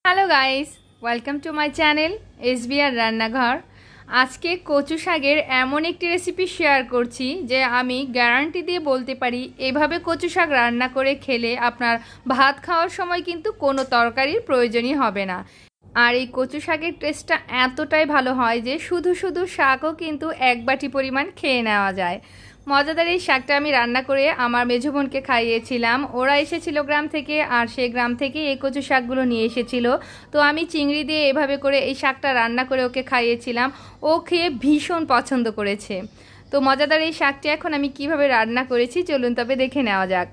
Hello guys, welcome to my channel SBR রান্নাঘর। আজকে কচু শাকের এমন একটি রেসিপি শেয়ার করছি যে আমি গ্যারান্টি দিয়ে বলতে পারি এভাবে কচু শাক রান্না করে খেলে আপনার ভাত খাওয়ার সময় কিন্তু কোনো তরকারির প্রয়োজনই হবে না। আর এই কচু শাকের টেস্টটা এতটাই ভালো হয় যে শুধু শুধু শাকও কিন্তু এক বাটি পরিমাণ খেয়ে নেওয়া যায়। মজাদার এই শাকটা আমি রান্না করে আমার মেঝো বোনকে খাইয়েছিলাম। ওরা এসেছিল গ্রাম থেকে, আর সেই গ্রাম থেকে এই কচু শাকগুলো নিয়ে এসেছিল। তো আমি চিংড়ি দিয়ে এভাবে করে এই শাকটা রান্না করে ওকে খাইয়েছিলাম। ও খেয়ে ভীষণ পছন্দ করেছে। তো মজাদার এই শাকটি এখন আমি কিভাবে রান্না করেছি চলুন তবে দেখে নেওয়া যাক।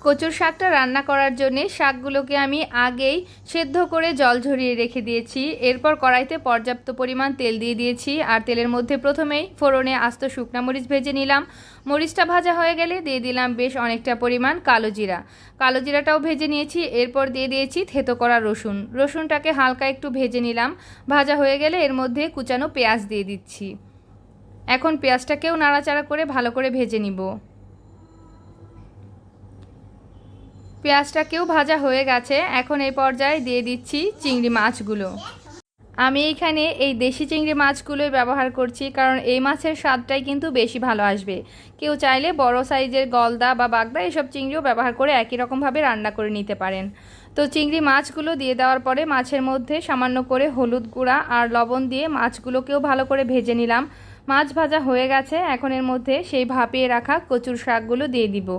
কচুর শাকটা রান্না করার জন্য শাকগুলোকে আমি আগেই সেদ্ধ করে জল ঝরিয়ে রেখে দিয়েছি। এরপর কড়াইতে পর্যাপ্ত পরিমাণ তেল দিয়ে দিয়েছি, আর তেলের মধ্যে প্রথমেই ফোড়নে আস্ত শুকনা মরিচ ভেজে নিলাম। মরিচটা ভাজা হয়ে গেলে দিয়ে দিলাম বেশ অনেকটা পরিমাণ কালো জিরা। কালো জিরাটাও ভেজে নিয়েছি। এরপর দিয়ে দিয়েছি থেতো করা রসুন। রসুনটাকে হালকা একটু ভেজে নিলাম। ভাজা হয়ে গেলে এর মধ্যে কুচানো পেঁয়াজ দিয়ে দিচ্ছি। এখন পেঁয়াজটাকেও নাড়াচাড়া করে ভালো করে ভেজে নিব। পেঁয়াজটাকেও ভাজা হয়ে গেছে। এখন এই পর্যায়ে দিয়ে দিচ্ছি চিংড়ি মাছগুলো। আমি এইখানে এই দেশি চিংড়ি মাছগুলোই ব্যবহার করছি, কারণ এই মাছের স্বাদটাই কিন্তু বেশি ভালো আসবে। কেউ চাইলে বড় সাইজের গলদা বা বাগদা এসব চিংড়িও ব্যবহার করে একই রকমভাবে রান্না করে নিতে পারেন। তো চিংড়ি মাছগুলো দিয়ে দেওয়ার পরে মাছের মধ্যে সামান্য করে হলুদ গুঁড়া আর লবণ দিয়ে মাছগুলোকেও ভালো করে ভেজে নিলাম। মাছ ভাজা হয়ে গেছে। এখন এর মধ্যে সেই ভাপিয়ে রাখা কচুর শাকগুলো দিয়ে দিব।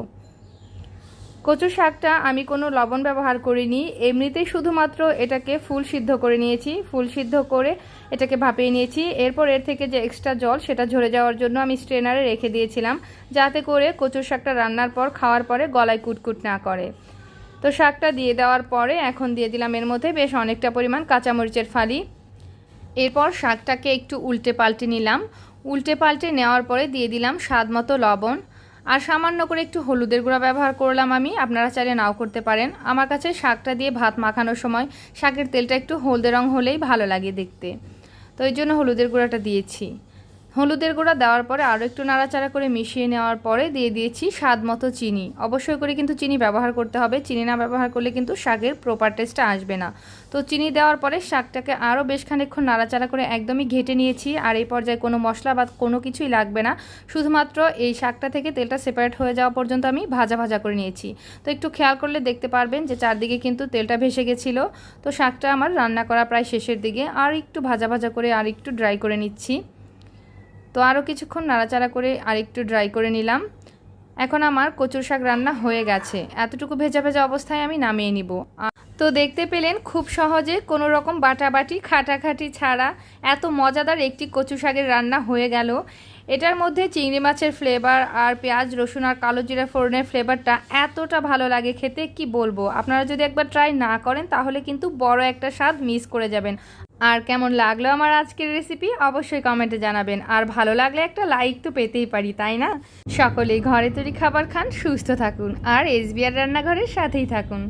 কচু শাকটা আমি কোনো লবণ ব্যবহার করিনি, এমনিতেই শুধুমাত্র এটাকে ফুল সিদ্ধ করে নিয়েছি। ফুল সিদ্ধ করে এটাকে ভাপিয়ে নিয়েছি। এরপর এর থেকে যে এক্সট্রা জল সেটা ঝরে যাওয়ার জন্য আমি স্ট্রেনারে রেখে দিয়েছিলাম, যাতে করে কচু শাকটা রান্নার পর খাওয়ার পরে গলায় কুটকুট না করে। তো শাকটা দিয়ে দেওয়ার পরে এখন দিয়ে দিলাম এর মধ্যে বেশ অনেকটা পরিমাণ কাঁচামরিচের ফালি। এরপর শাকটাকে একটু উল্টে পাল্টে নিলাম। উল্টে পাল্টে নেওয়ার পরে দিয়ে দিলাম স্বাদ মতো লবণ, আর সামান্য করে একটু হলুদের গুঁড়া ব্যবহার করলাম আমি। আপনারা চাইলে নাও করতে পারেন। আমার কাছে শাকটা দিয়ে ভাত মাখানোর সময় শাকের তেলটা একটু হলদে রং হলেই ভালো লাগে দেখতে, তো এই জন্য হলুদের গুঁড়াটা দিয়েছি। হলুদের গুঁড়া দেওয়ার পরে আরও একটু নাড়াচাড়া করে মিশিয়ে নেওয়ার পরে দিয়ে দিয়েছি স্বাদ মতো চিনি। অবশ্যই করে কিন্তু চিনি ব্যবহার করতে হবে। চিনি না ব্যবহার করলে কিন্তু শাকের প্রপার টেস্টটা আসবে না। তো চিনি দেওয়ার পরে শাকটাকে আরও বেশ খানিকক্ষণ নাড়াচাড়া করে একদমই ঘেটে নিয়েছি। আর এই পর্যায়ে কোনো মশলা বা কোনো কিছুই লাগবে না, শুধুমাত্র এই শাকটা থেকে তেলটা সেপারেট হয়ে যাওয়া পর্যন্ত আমি ভাজা ভাজা করে নিয়েছি। তো একটু খেয়াল করলে দেখতে পারবেন যে চারদিকে কিন্তু তেলটা ভেসে গেছিলো। তো শাকটা আমার রান্না করা প্রায় শেষের দিকে, আর একটু ভাজা ভাজা করে আর একটু ড্রাই করে নিচ্ছি। তো আরও কিছুক্ষণ নাড়াচাড়া করে আরেকটু ড্রাই করে নিলাম। এখন আমার কচুর শাক রান্না হয়ে গেছে। এতটুকু ভেজা ভেজা অবস্থায় আমি নামিয়ে নিব। তো দেখতে পেলেন খুব সহজে কোনো রকম বাটাবাটি খাটাখাটি ছাড়া এত মজাদার একটি কচু শাকের রান্না হয়ে গেল। এটার মধ্যে চিংড়ি মাছের ফ্লেভার আর পেঁয়াজ রসুন আর কালো জিরা ফোড়নের ফ্লেভারটা এতটা ভালো লাগে খেতে, কি বলবো। আপনারা যদি একবার ট্রাই না করেন তাহলে কিন্তু বড় একটা স্বাদ মিস করে যাবেন। আর কেমন লাগলো আমার আজকের রেসিপি অবশ্যই কমেন্টে জানাবেন। আর ভালো লাগলে একটা লাইক তো পেতেই পারি, তাই না? সকলেই ঘরে তৈরি খাবার খান, সুস্থ থাকুন আর এসবিআর রান্নাঘরের সাথেই থাকুন।